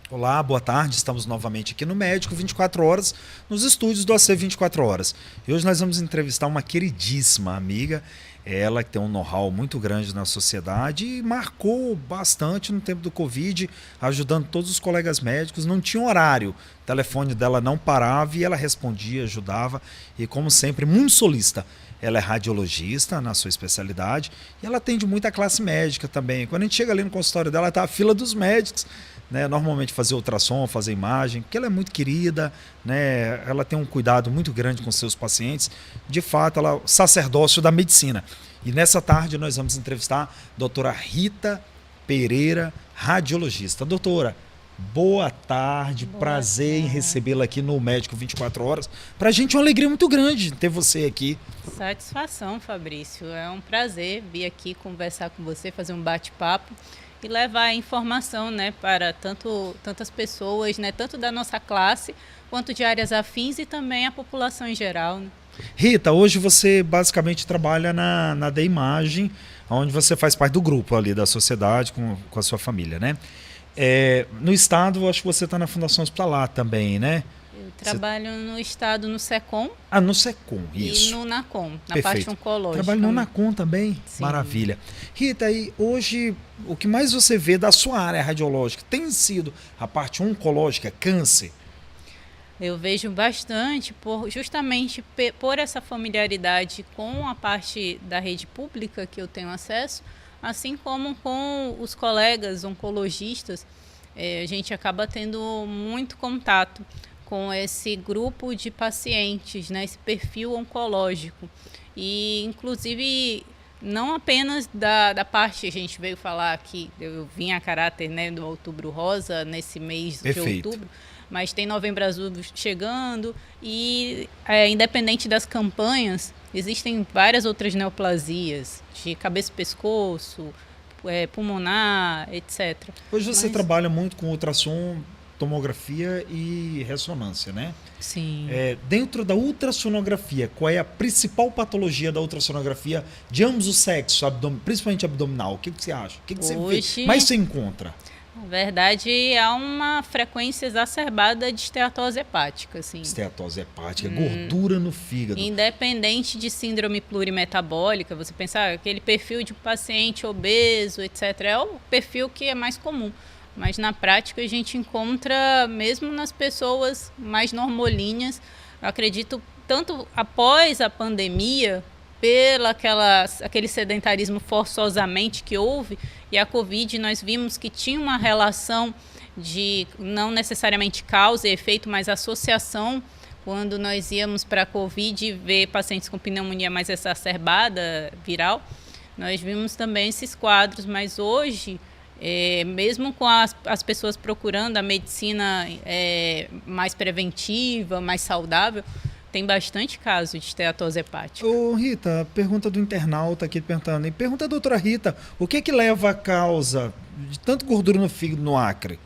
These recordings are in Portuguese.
Olá, boa tarde. Estamos novamente aqui no Médico 24 Horas, nos estúdios do AC 24 Horas. E hoje nós vamos entrevistar uma queridíssima amiga, ela que tem um know-how muito grande na sociedade e marcou bastante no tempo do Covid, ajudando todos os colegas médicos. Não tinha horário, o telefone dela não parava e ela respondia, ajudava e, como sempre, muito solícita. Ela é radiologista na sua especialidade e ela atende muita classe médica também. Quando a gente chega ali no consultório dela, está a fila dos médicos, né? Normalmente fazer ultrassom, fazer imagem, porque ela é muito querida, né? Ela tem um cuidado muito grande com seus pacientes. De fato, ela é o sacerdócio da medicina. E nessa tarde nós vamos entrevistar a doutora Rita Pereira, radiologista. Doutora, boa tarde, Boa prazer em tarde. recebê-la aqui no Médico 24 Horas. Para a gente é uma alegria muito grande ter você aqui. Satisfação, Fabrício. É um prazer vir aqui conversar com você, fazer um bate-papo e levar a informação, né, para tantas pessoas, né, tanto da nossa classe quanto de áreas afins e também a população em geral, né? Rita, hoje você basicamente trabalha na da imagem, onde você faz parte do grupo ali da sociedade com a sua família, né? No estado, eu acho que você está na Fundação Hospitalar também, né? Eu Você, trabalho no estado no SECOM no SECOM, e isso. no NACOM, na parte Perfeito. oncológica. Trabalho no NACOM também? Sim. Maravilha. Rita, e hoje o que mais você vê da sua área radiológica tem sido a parte oncológica, câncer? Eu vejo bastante justamente por essa familiaridade com a parte da rede pública que eu tenho acesso, assim como com os colegas oncologistas, a gente acaba tendo muito contato com esse grupo de pacientes, né, esse perfil oncológico. E, inclusive, não apenas da parte, a gente veio falar que eu vim a caráter, né, do Outubro Rosa, nesse mês de Perfeito. outubro, mas tem Novembro Azul chegando e, independente das campanhas, existem várias outras neoplasias de cabeça e pescoço, pulmonar, etc. Hoje você Mas, trabalha muito com ultrassom, tomografia e ressonância, né? sim, Dentro da ultrassonografia, qual é a principal patologia da ultrassonografia de ambos os sexos, principalmente abdominal? O que você acha? O que você vê? hoje, Mais você encontra? na verdade, há uma frequência exacerbada de esteatose hepática, assim. Esteatose hepática, gordura no fígado. Independente de síndrome plurimetabólica, você pensar aquele perfil de paciente obeso, etc., é o perfil que é mais comum. Mas na prática a gente encontra, mesmo nas pessoas mais normolinhas, eu acredito, tanto após a pandemia, aquele sedentarismo forçosamente que houve, e a Covid nós vimos que tinha uma relação de não necessariamente causa e efeito, mas associação. Quando nós íamos para a Covid ver pacientes com pneumonia mais exacerbada, viral, nós vimos também esses quadros, mas hoje, mesmo com as pessoas procurando a medicina mais preventiva, mais saudável, tem bastante caso de esteatose hepática. Ô Rita, pergunta do internauta aqui perguntando. E pergunta a doutora Rita, o que que leva a causa de tanto gordura no fígado no Acre?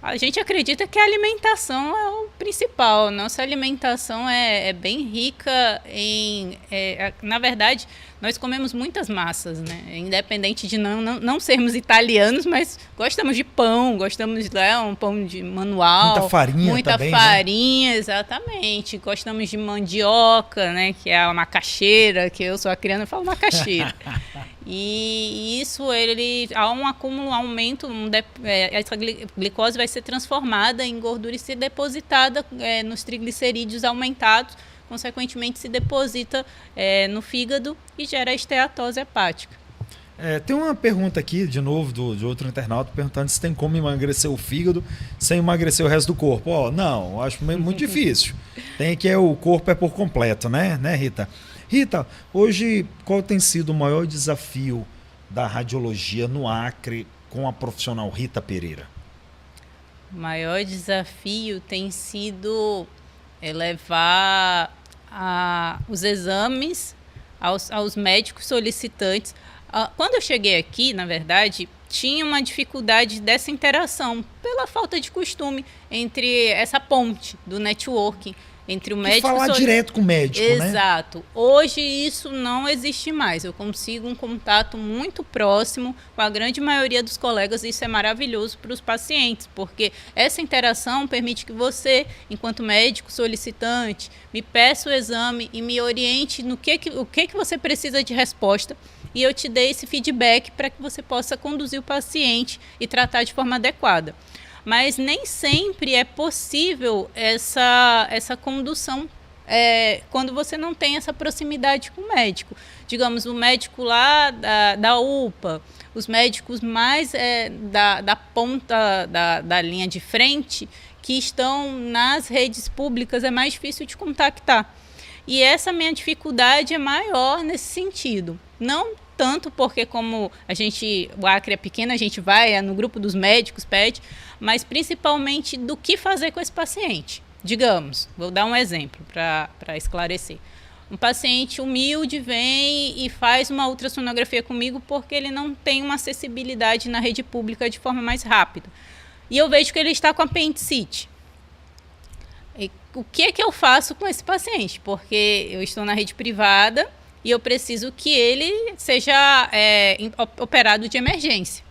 A gente acredita que a alimentação é o principal. Nossa alimentação é bem rica na verdade, nós comemos muitas massas, né? Independente de não sermos italianos, mas gostamos de pão, gostamos de um pão de Muita manual, farinha muita também, né? farinha, exatamente. Gostamos de mandioca, né? Que é a macaxeira, que eu sou a criança, eu falo macaxeira. E isso, há um acúmulo, um aumento, essa glicose vai ser transformada em gordura e ser depositada nos triglicerídeos aumentados, consequentemente se deposita no fígado e gera esteatose hepática. Tem uma pergunta aqui, de novo, de outro internauta, perguntando se tem como emagrecer o fígado sem emagrecer o resto do corpo. Não, acho muito difícil. Tem que o corpo é por completo, né, Rita? Rita, hoje qual tem sido o maior desafio da radiologia no Acre com a profissional Rita Pereira? O maior desafio tem sido levar os exames aos médicos solicitantes. Quando eu cheguei aqui, na verdade, tinha uma dificuldade dessa interação, pela falta de costume entre essa ponte do networking entre o médico falar direto com o médico, né? Exato. Hoje isso não existe mais. Eu consigo um contato muito próximo com a grande maioria dos colegas e isso é maravilhoso para os pacientes, porque essa interação permite que você, enquanto médico solicitante, me peça o exame e me oriente no o que você precisa de resposta e eu te dei esse feedback para que você possa conduzir o paciente e tratar de forma adequada. Mas nem sempre é possível essa condução quando você não tem essa proximidade com o médico. Digamos, o médico lá da UPA, os médicos mais da ponta da linha de frente, que estão nas redes públicas, é mais difícil de contactar. E essa minha dificuldade é maior nesse sentido. Não tanto porque como o Acre é pequeno, a gente vai no grupo dos médicos, pede, mas principalmente do que fazer com esse paciente. Digamos, vou dar um exemplo para esclarecer. Um paciente humilde vem e faz uma ultrassonografia comigo porque ele não tem uma acessibilidade na rede pública de forma mais rápida. E eu vejo que ele está com apendicite. O que é que eu faço com esse paciente? Porque eu estou na rede privada e eu preciso que ele seja operado de emergência.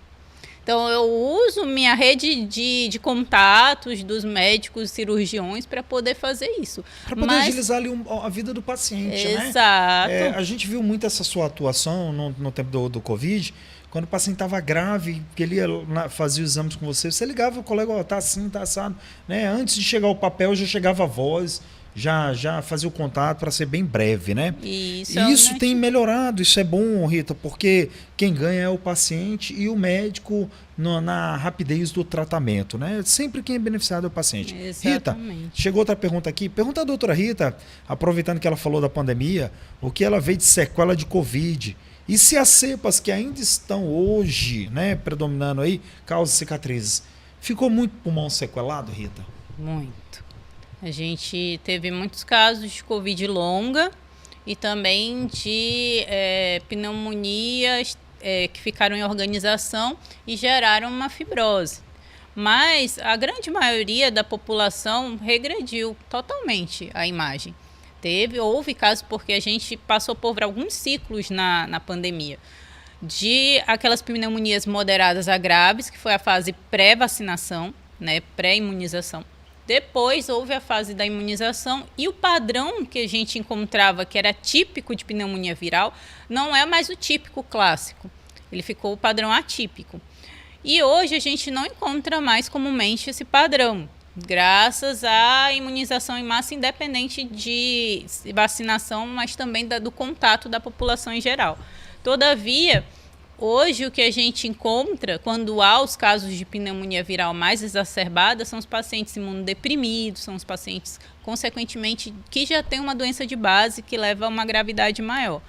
Então, eu uso minha rede de contatos dos médicos cirurgiões para poder fazer isso. Para poder agilizar ali a vida do paciente, né? Exato. A gente viu muito essa sua atuação no tempo do Covid, quando o paciente estava grave, que ele fazia os exames com você ligava o colega, tá assim, tá assado. Né? Antes de chegar o papel, já chegava a voz, já fazia o contato para ser bem breve, né? Isso tem melhorado, isso é bom, Rita, porque quem ganha é o paciente e o médico na rapidez do tratamento, né? Sempre quem é beneficiado é o paciente. Exatamente. Rita, chegou outra pergunta aqui. Pergunta à doutora Rita, aproveitando que ela falou da pandemia, o que ela vê de sequela de Covid e se as cepas que ainda estão hoje, né, predominando aí, causam cicatrizes. Ficou muito pulmão sequelado, Rita? Muito. A gente teve muitos casos de Covid longa e também de pneumonias que ficaram em organização e geraram uma fibrose. Mas a grande maioria da população regrediu totalmente a imagem. Houve casos porque a gente passou por alguns ciclos na pandemia. De aquelas pneumonias moderadas a graves, que foi a fase pré-vacinação, né, pré-imunização. Depois houve a fase da imunização e o padrão que a gente encontrava, que era típico de pneumonia viral, não é mais o típico clássico. Ele ficou o padrão atípico. E hoje a gente não encontra mais comumente esse padrão, graças à imunização em massa, independente de vacinação, mas também do contato da população em geral. Todavia, hoje o que a gente encontra, quando há os casos de pneumonia viral mais exacerbada, são os pacientes imunodeprimidos, são os pacientes, consequentemente, que já têm uma doença de base que leva a uma gravidade maior.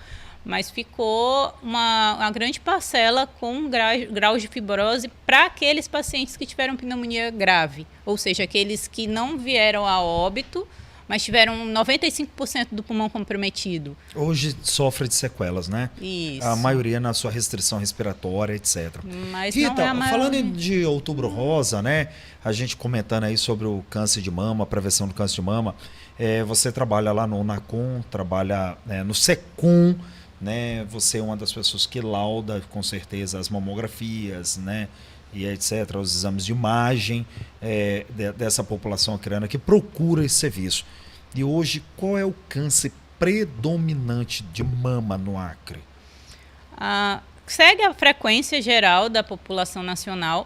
Mas ficou uma grande parcela com graus de fibrose para aqueles pacientes que tiveram pneumonia grave, ou seja, aqueles que não vieram a óbito, mas tiveram 95% do pulmão comprometido. Hoje sofre de sequelas, né? Isso. A maioria na sua restrição respiratória, etc. Mas Rita, não é a maioria. Falando de Outubro Rosa, né? A gente comentando aí sobre o câncer de mama, a prevenção do câncer de mama. Você trabalha lá no NACOM, trabalha no SECOM, né? Você é uma das pessoas que lauda, com certeza, as mamografias, né? E etc., os exames de imagem dessa população acreana que procura esse serviço. E hoje, qual é o câncer predominante de mama no Acre? Segue a frequência geral da população nacional.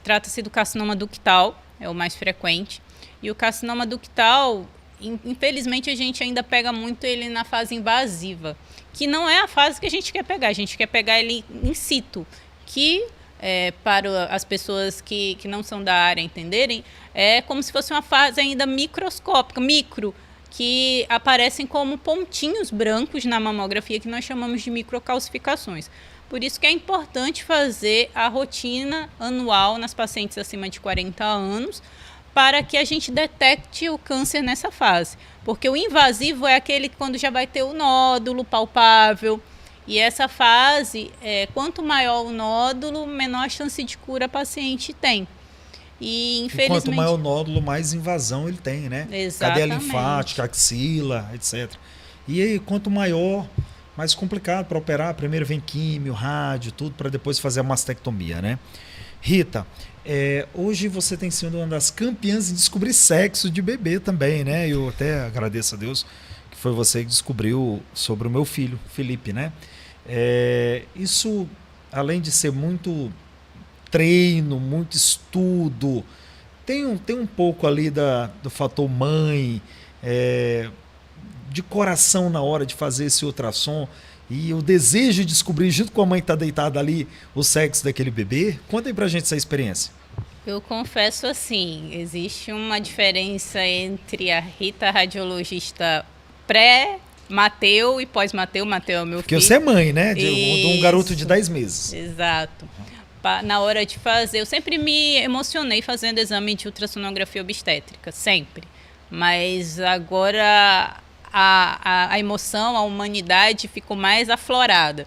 Trata-se do carcinoma ductal, é o mais frequente. E o carcinoma ductal, infelizmente, a gente ainda pega muito ele na fase invasiva, que não é a fase que a gente quer pegar. A gente quer pegar ele in situ, que para as pessoas que não são da área entenderem, é como se fosse uma fase ainda microscópica, que aparecem como pontinhos brancos na mamografia, que nós chamamos de microcalcificações. Por isso que é importante fazer a rotina anual nas pacientes acima de 40 anos, para que a gente detecte o câncer nessa fase. Porque o invasivo é aquele que quando já vai ter o nódulo palpável. E essa fase, quanto maior o nódulo, menor a chance de cura a paciente tem. E, E quanto infelizmente... maior o nódulo, mais invasão ele tem, né? Cadeia Exatamente. linfática, axila, etc. E aí, quanto maior, mais complicado para operar. Primeiro vem químio, rádio, tudo, para depois fazer a mastectomia, né? Rita, hoje você tem sido uma das campeãs em descobrir sexo de bebê também, né? Eu até agradeço a Deus que foi você que descobriu sobre o meu filho, Felipe, né? Isso, além de ser muito treino, muito estudo, tem um pouco ali do fator mãe, de coração na hora de fazer esse ultrassom e o desejo de descobrir, junto com a mãe que está deitada ali, o sexo daquele bebê. Conta aí pra gente essa experiência. Eu confesso assim, existe uma diferença entre a Rita radiologista pré-Mateu e pós-Mateu. Mateu é o meu Porque filho. você é mãe, né? De um Isso. garoto de 10 meses. Exato. Na hora de fazer, eu sempre me emocionei fazendo exame de ultrassonografia obstétrica, sempre. Mas agora a emoção, a humanidade ficou mais aflorada.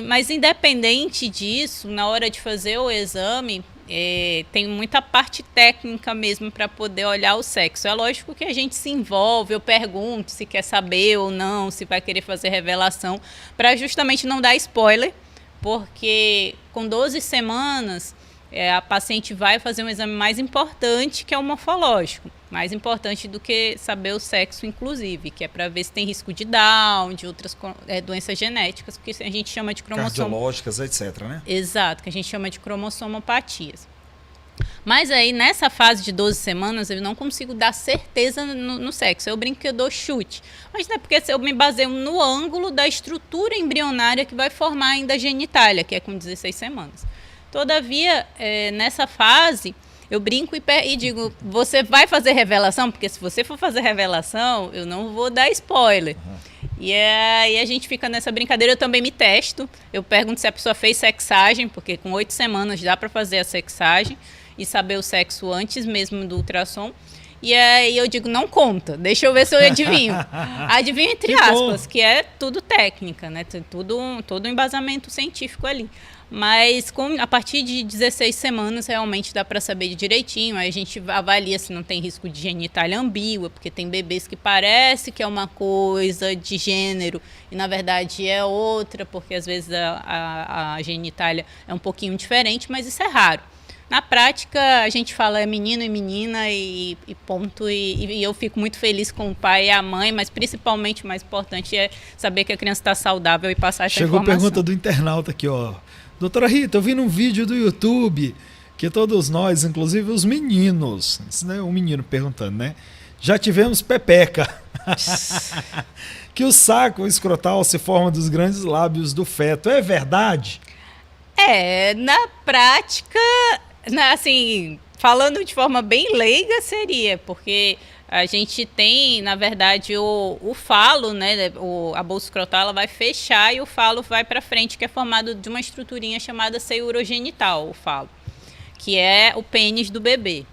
Mas independente disso, na hora de fazer o exame, tem muita parte técnica mesmo para poder olhar o sexo. É lógico que a gente se envolve, eu pergunto se quer saber ou não, se vai querer fazer revelação, para justamente não dar spoiler, porque com 12 semanas a paciente vai fazer um exame mais importante, que é o morfológico, mais importante do que saber o sexo, inclusive, que é para ver se tem risco de Down, de outras doenças genéticas, que a gente chama de cardiológicas, etc, né? Exato, que a gente chama de cromossomopatias. Mas aí, nessa fase de 12 semanas, eu não consigo dar certeza no sexo. Eu brinco que eu dou chute. Mas não é porque eu me baseio no ângulo da estrutura embrionária que vai formar ainda a genitália, que é com 16 semanas. Todavia, nessa fase, eu brinco e digo, você vai fazer revelação? Porque se você for fazer revelação, eu não vou dar spoiler. E aí a gente fica nessa brincadeira, eu também me testo. Eu pergunto se a pessoa fez sexagem, porque com 8 semanas dá para fazer a sexagem e saber o sexo antes mesmo do ultrassom. E aí eu digo, não conta, deixa eu ver se eu adivinho. Adivinho entre aspas, que é tudo técnica, né? Todo um embasamento científico ali. Mas a partir de 16 semanas realmente dá para saber direitinho. Aí a gente avalia se não tem risco de genitália ambígua, porque tem bebês que parece que é uma coisa de gênero e na verdade é outra, porque às vezes a genitália é um pouquinho diferente, mas isso é raro. Na prática, a gente fala menino e menina e ponto. E eu fico muito feliz com o pai e a mãe, mas principalmente o mais importante é saber que a criança está saudável e passar essa informação. Chegou a pergunta do internauta aqui, ó. Doutora Rita, eu vi num vídeo do YouTube que todos nós, inclusive os meninos, isso não é um menino perguntando, né? Já tivemos pepeca. Que o saco escrotal se forma dos grandes lábios do feto. É verdade? Na prática, assim, falando de forma bem leiga, seria, porque a gente tem, na verdade, o falo, né? A bolsa escrotal ela vai fechar e o falo vai para frente, que é formado de uma estruturinha chamada seio urogenital, o falo, que é o pênis do bebê.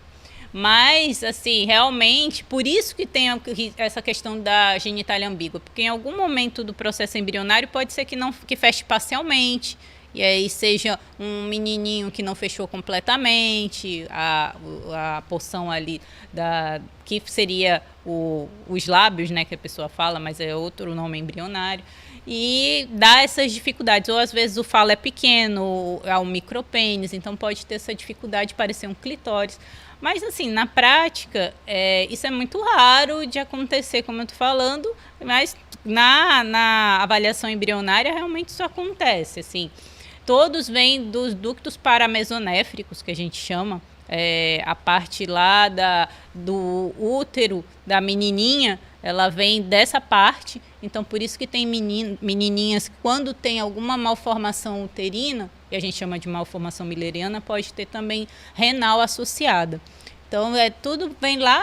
Mas, assim, realmente, por isso que tem essa questão da genitália ambígua, porque em algum momento do processo embrionário pode ser que feche parcialmente, e aí seja um menininho que não fechou completamente, a porção ali que seria os lábios, né, que a pessoa fala, mas é outro nome embrionário, e dá essas dificuldades. Ou às vezes o falo é pequeno, é um micropênis, então pode ter essa dificuldade de parecer um clitóris. Mas, assim, na prática, isso é muito raro de acontecer, como eu estou falando, mas na avaliação embrionária realmente isso acontece, assim. Todos vêm dos ductos paramesonéfricos, que a gente chama, a parte lá do útero da menininha, ela vem dessa parte, então por isso que tem menininhas, quando tem alguma malformação uterina, que a gente chama de malformação mülleriana, pode ter também renal associada. Então, tudo vem lá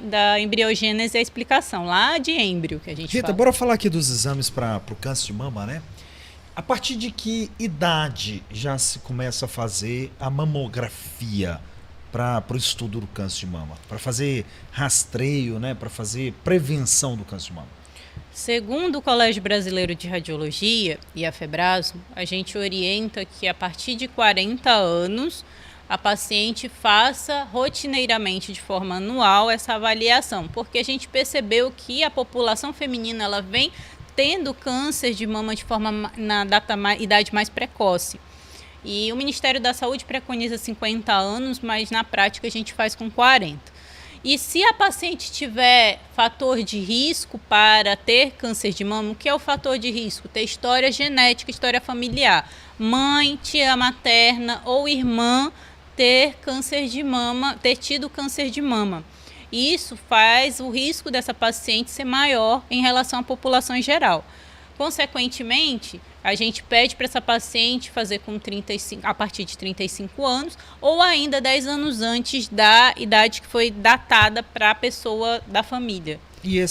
da embriogênese e a explicação, lá de êmbrio que a gente Rita, fala. bora falar aqui dos exames para o câncer de mama, né? A partir de que idade já se começa a fazer a mamografia para o estudo do câncer de mama? Para fazer rastreio, né? Para fazer prevenção do câncer de mama? Segundo o Colégio Brasileiro de Radiologia e a Febraso, a gente orienta que a partir de 40 anos a paciente faça rotineiramente, de forma anual, essa avaliação, porque a gente percebeu que a população feminina ela vem tendo câncer de mama de forma idade mais precoce. E o Ministério da Saúde preconiza 50 anos, mas na prática a gente faz com 40. E se a paciente tiver fator de risco para ter câncer de mama, o que é o fator de risco? Ter história genética, história familiar. Mãe, tia materna ou irmã ter câncer de mama, ter tido câncer de mama. Isso faz o risco dessa paciente ser maior em relação à população em geral. Consequentemente, a gente pede para essa paciente fazer a partir de 35 anos ou ainda 10 anos antes da idade que foi datada para a pessoa da família. E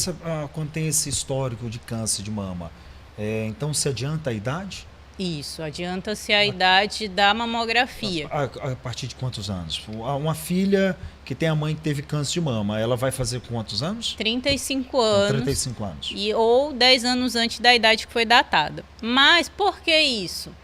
quando tem esse histórico de câncer de mama, então se adianta a idade? Isso, adianta-se a idade da mamografia. A partir de quantos anos? Uma filha que tem a mãe que teve câncer de mama, ela vai fazer quantos anos? 35 anos. 35 anos. Ou 10 anos antes da idade que foi datada. Mas por que isso?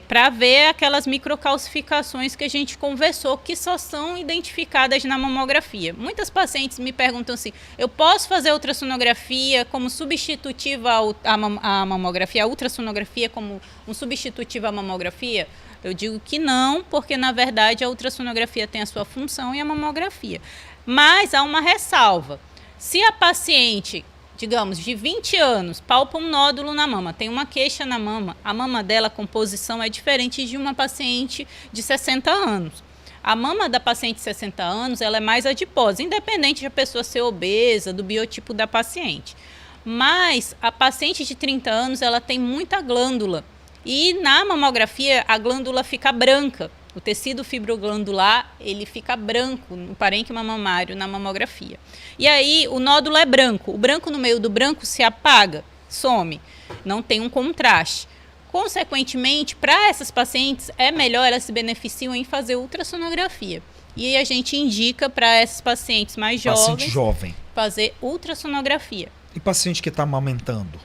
Para ver aquelas microcalcificações que a gente conversou, que só são identificadas na mamografia. Muitas pacientes me perguntam assim, eu posso fazer ultrassonografia como substitutiva à mamografia, a ultrassonografia como um substitutivo à mamografia? Eu digo que não, porque na verdade a ultrassonografia tem a sua função e a mamografia. Mas há uma ressalva. Se a paciente, digamos, de 20 anos, palpa um nódulo na mama, tem uma queixa na mama, a mama dela, a composição é diferente de uma paciente de 60 anos. A mama da paciente de 60 anos ela é mais adiposa, independente de a pessoa ser obesa, do biotipo da paciente. Mas a paciente de 30 anos ela tem muita glândula. E na mamografia a glândula fica branca. O tecido fibroglandular ele fica branco no parênquima mamário na mamografia. E aí o nódulo é branco. O branco no meio do branco se apaga, some. Não tem um contraste. Consequentemente, para essas pacientes, é melhor, elas se beneficiam em fazer ultrassonografia. E a gente indica para essas pacientes mais jovens fazer ultrassonografia. E paciente que está amamentando?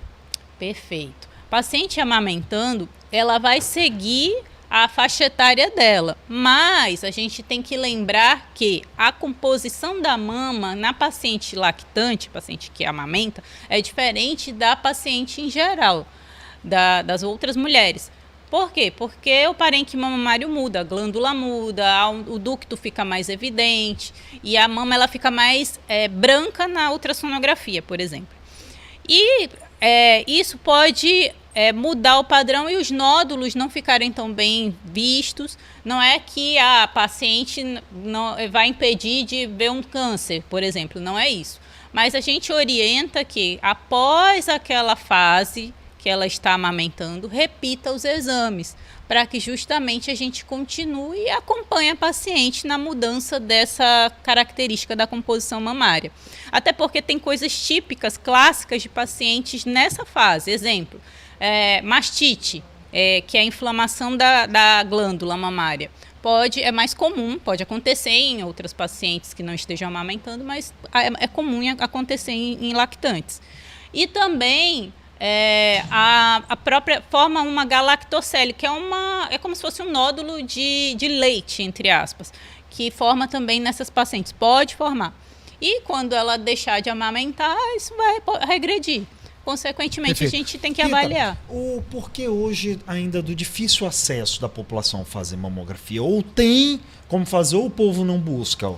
Perfeito. Paciente amamentando, ela vai seguir a faixa etária dela, mas a gente tem que lembrar que a composição da mama na paciente lactante, paciente que amamenta, é diferente da paciente em geral, das outras mulheres. Por quê? Porque o parênquima mamário muda, a glândula muda, o ducto fica mais evidente e a mama ela fica mais branca na ultrassonografia, por exemplo. E isso pode mudar o padrão e os nódulos não ficarem tão bem vistos. Não é que a paciente não vai impedir de ver um câncer, por exemplo, não é isso. Mas a gente orienta que após aquela fase que ela está amamentando, repita os exames, para que justamente a gente continue e acompanhe a paciente na mudança dessa característica da composição mamária. Até porque tem coisas típicas, clássicas de pacientes nessa fase. Exemplo, mastite, que é a inflamação da glândula mamária. É mais comum, pode acontecer em outras pacientes que não estejam amamentando, mas é comum acontecer em lactantes. E também a própria forma uma galactocele, que é como se fosse um nódulo de leite, entre aspas, que forma também nessas pacientes, pode formar. E quando ela deixar de amamentar, isso vai regredir. Consequentemente, perfeito. A gente tem que avaliar. O porquê hoje ainda do difícil acesso da população fazer mamografia? Ou tem como fazer ou o povo não busca?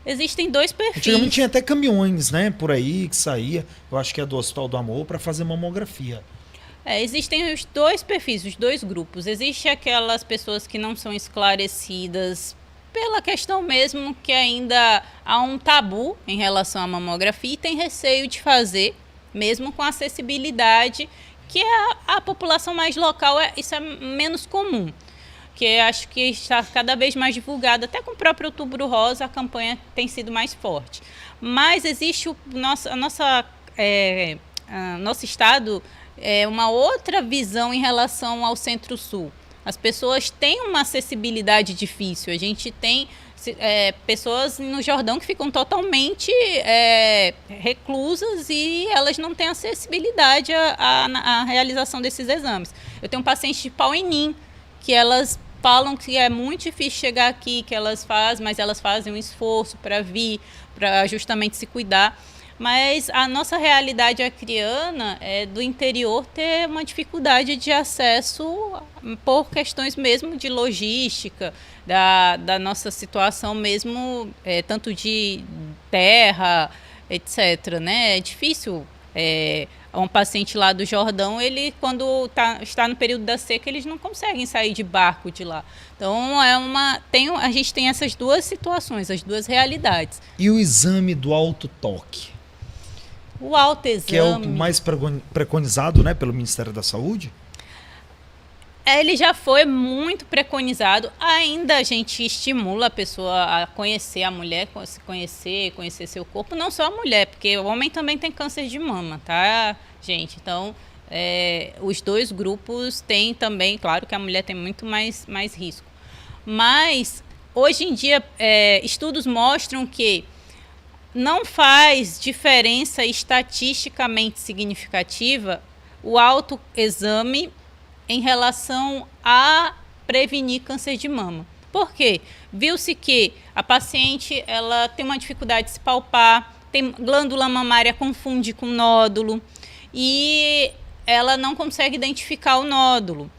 Existem dois perfis. Antigamente tinha até caminhões, né, por aí que saía, eu acho que é do Hospital do Amor, para fazer mamografia. Existem os dois perfis, os dois grupos. Existem aquelas pessoas que não são esclarecidas pela questão mesmo que ainda há um tabu em relação à mamografia e tem receio de fazer, mesmo com acessibilidade, que a população mais local, isso é menos comum. Que acho que está cada vez mais divulgado, até com o próprio Outubro Rosa, a campanha tem sido mais forte. Mas existe nosso estado uma outra visão em relação ao Centro-Sul. As pessoas têm uma acessibilidade difícil. A gente tem pessoas no Jordão que ficam totalmente reclusas e elas não têm acessibilidade à realização desses exames. Eu tenho um paciente de Pauinim, que elas falam que é muito difícil chegar aqui, que elas fazem, mas elas fazem um esforço para vir, para justamente se cuidar. Mas a nossa realidade acriana é do interior ter uma dificuldade de acesso por questões mesmo de logística, da nossa situação mesmo, tanto de terra, etc. Né? É difícil. Um paciente lá do Jordão, ele quando está no período da seca, eles não conseguem sair de barco de lá. Então a gente tem essas duas situações, as duas realidades. E o exame do autotoque? O autoexame, que é o mais preconizado, né, pelo Ministério da Saúde? Ele já foi muito preconizado. Ainda a gente estimula a pessoa a conhecer a mulher, se conhecer seu corpo. Não só a mulher, porque o homem também tem câncer de mama, tá, gente? Então, os dois grupos têm também, claro que a mulher tem muito mais risco. Mas, hoje em dia, estudos mostram que não faz diferença estatisticamente significativa o autoexame em relação a prevenir câncer de mama. Por quê? Viu-se que a paciente ela tem uma dificuldade de se palpar, tem glândula mamária confunde com nódulo e ela não consegue identificar o nódulo.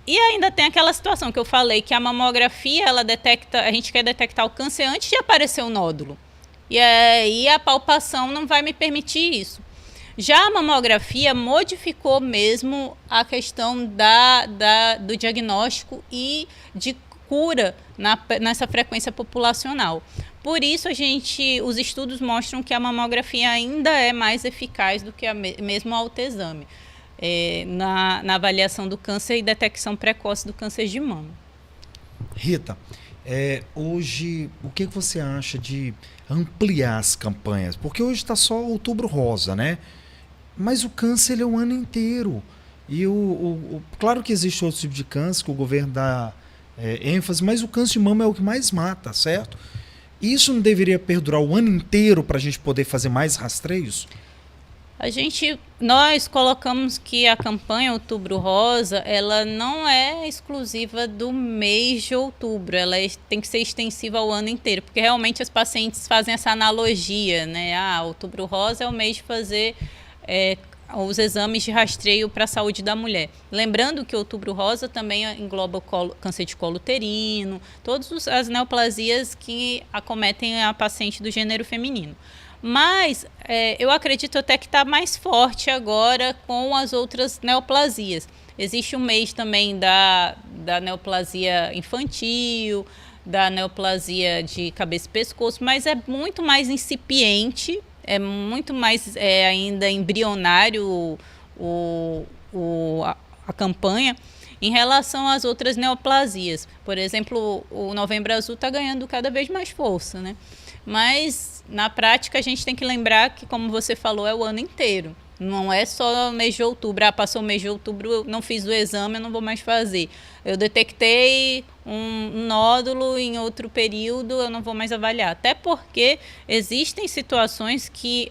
E ainda tem aquela situação que eu falei, que a mamografia, ela detecta, a gente quer detectar o câncer antes de aparecer o nódulo. E aí a palpação não vai me permitir isso. Já a mamografia modificou mesmo a questão do diagnóstico e de cura nessa frequência populacional. Por isso, os estudos mostram que a mamografia ainda é mais eficaz do que mesmo o autoexame. Na avaliação do câncer e detecção precoce do câncer de mama. Rita, hoje, o que você acha de ampliar as campanhas? Porque hoje está só Outubro Rosa, né? Mas o câncer ele é o ano inteiro. E claro que existe outro tipo de câncer que o governo dá ênfase, mas o câncer de mama é o que mais mata, certo? Isso não deveria perdurar o ano inteiro para a gente poder fazer mais rastreios? Nós colocamos que a campanha Outubro Rosa, ela não é exclusiva do mês de outubro, ela tem que ser extensiva ao ano inteiro, porque realmente as pacientes fazem essa analogia, né? Outubro Rosa é o mês de fazer os exames de rastreio para a saúde da mulher. Lembrando que Outubro Rosa também engloba o câncer de colo uterino, todas as neoplasias que acometem a paciente do gênero feminino. Mas eu acredito até que está mais forte agora com as outras neoplasias. Existe um mês também da neoplasia infantil, da neoplasia de cabeça e pescoço, mas é muito mais incipiente, é muito mais ainda embrionário a campanha em relação às outras neoplasias. Por exemplo, o Novembro Azul está ganhando cada vez mais força, né? Mas, na prática, a gente tem que lembrar que, como você falou, é o ano inteiro. Não é só o mês de outubro. Passou o mês de outubro, eu não fiz o exame, eu não vou mais fazer. Eu detectei um nódulo em outro período, eu não vou mais avaliar. Até porque existem situações que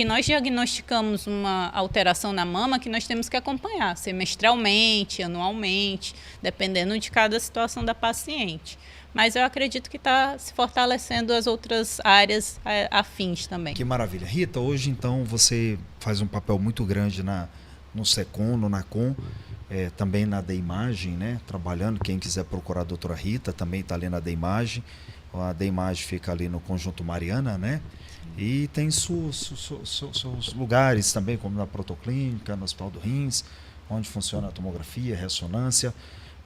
nós diagnosticamos uma alteração na mama que nós temos que acompanhar, semestralmente, anualmente, dependendo de cada situação da paciente. Mas eu acredito que está se fortalecendo as outras áreas afins também. Que maravilha. Rita, hoje então você faz um papel muito grande no SECOM, no NACOM, também na DEIMAGEM, né? Trabalhando, quem quiser procurar a doutora Rita, também está ali na DEIMAGEM. A DEIMAGEM fica ali no Conjunto Mariana, né? E tem seus lugares também, como na Protoclínica, no Hospital do Rins, onde funciona a tomografia, a ressonância.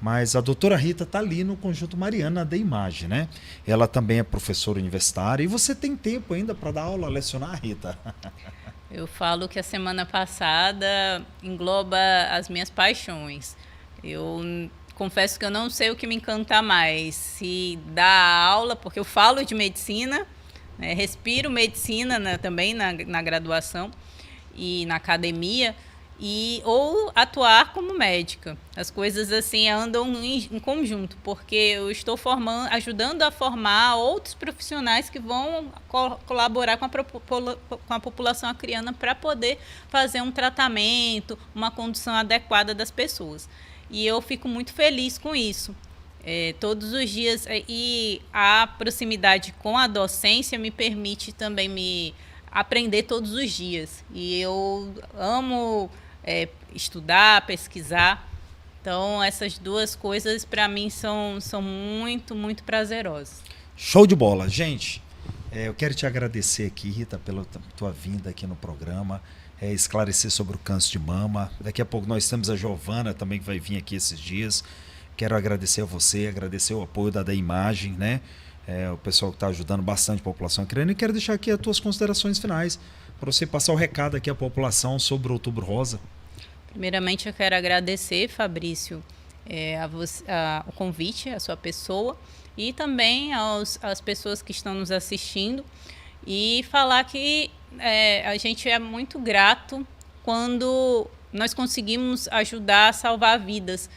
Mas a doutora Rita está ali no Conjunto Mariana da Imagem, né? Ela também é professora universitária. E você tem tempo ainda para dar aula, lecionar, Rita? Eu falo que a semana passada engloba as minhas paixões. Eu confesso que eu não sei o que me encanta mais. Se dar aula, porque eu falo de medicina, né? Respiro medicina também na graduação e na academia, ou atuar como médica. As coisas assim andam em conjunto, porque eu estou ajudando a formar outros profissionais que vão colaborar com a população acriana para poder fazer um tratamento, uma condução adequada das pessoas. e eu fico muito feliz com isso. Todos os dias, e a proximidade com a docência me permite também me aprender todos os dias. E eu amo estudar, pesquisar. Então, essas duas coisas, para mim, são muito, muito prazerosas. Show de bola. Gente, eu quero te agradecer aqui, Rita, pela tua vinda aqui no programa, esclarecer sobre o câncer de mama. Daqui a pouco nós temos a Giovana também, que vai vir aqui esses dias. Quero agradecer a você, agradecer o apoio da Imagem, né? O pessoal que está ajudando bastante a população ucraniana. E quero deixar aqui as tuas considerações finais, para você passar o recado aqui à população sobre o Outubro Rosa. Primeiramente, eu quero agradecer, Fabrício, o convite, a sua pessoa, e também às pessoas que estão nos assistindo, e falar que a gente é muito grato quando nós conseguimos ajudar a salvar vidas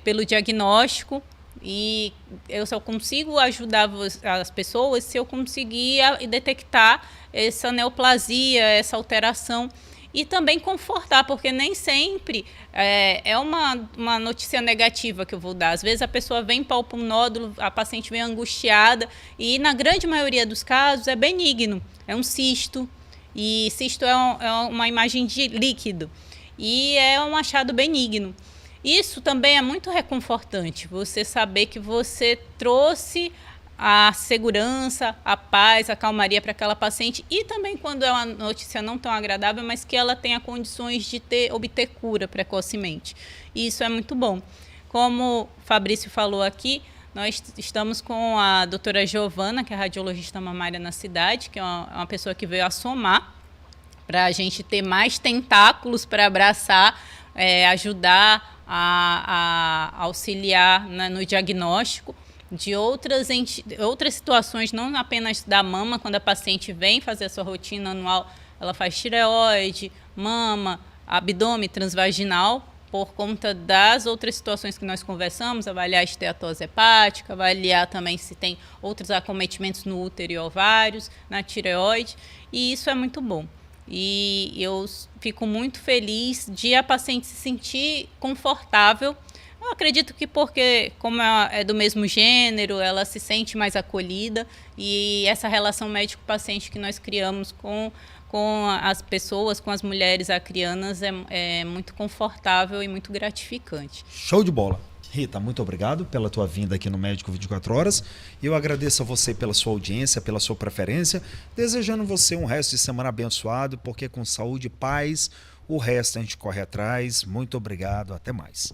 pelo diagnóstico, e eu só consigo ajudar as pessoas se eu conseguir detectar essa neoplasia, essa alteração, e também confortar, porque nem sempre é uma notícia negativa que eu vou dar. Às vezes a pessoa vem palpa um nódulo, a paciente vem angustiada, e na grande maioria dos casos é benigno, é um cisto, e cisto é uma imagem de líquido, e é um achado benigno. Isso também é muito reconfortante, você saber que você trouxe a segurança, a paz, a calmaria para aquela paciente, e também quando é uma notícia não tão agradável, mas que ela tenha condições de obter cura precocemente. E isso é muito bom. Como o Fabrício falou aqui, nós estamos com a doutora Giovana, que é radiologista mamária na cidade, que é uma pessoa que veio a somar para a gente ter mais tentáculos para abraçar, ajudar a auxiliar no diagnóstico de outras situações, não apenas da mama. Quando a paciente vem fazer a sua rotina anual, ela faz tireoide, mama, abdômen transvaginal, por conta das outras situações que nós conversamos, avaliar a esteatose hepática, avaliar também se tem outros acometimentos no útero e ovários, na tireoide, e isso é muito bom. E eu fico muito feliz de a paciente se sentir confortável. Eu acredito que porque, como é do mesmo gênero, ela se sente mais acolhida, e essa relação médico-paciente que nós criamos com as pessoas, com as mulheres acrianas, é muito confortável e muito gratificante. Show de bola. Rita, muito obrigado pela tua vinda aqui no Médico 24 Horas. Eu agradeço a você pela sua audiência, pela sua preferência, desejando você um resto de semana abençoado, porque com saúde e paz, o resto a gente corre atrás. Muito obrigado, até mais.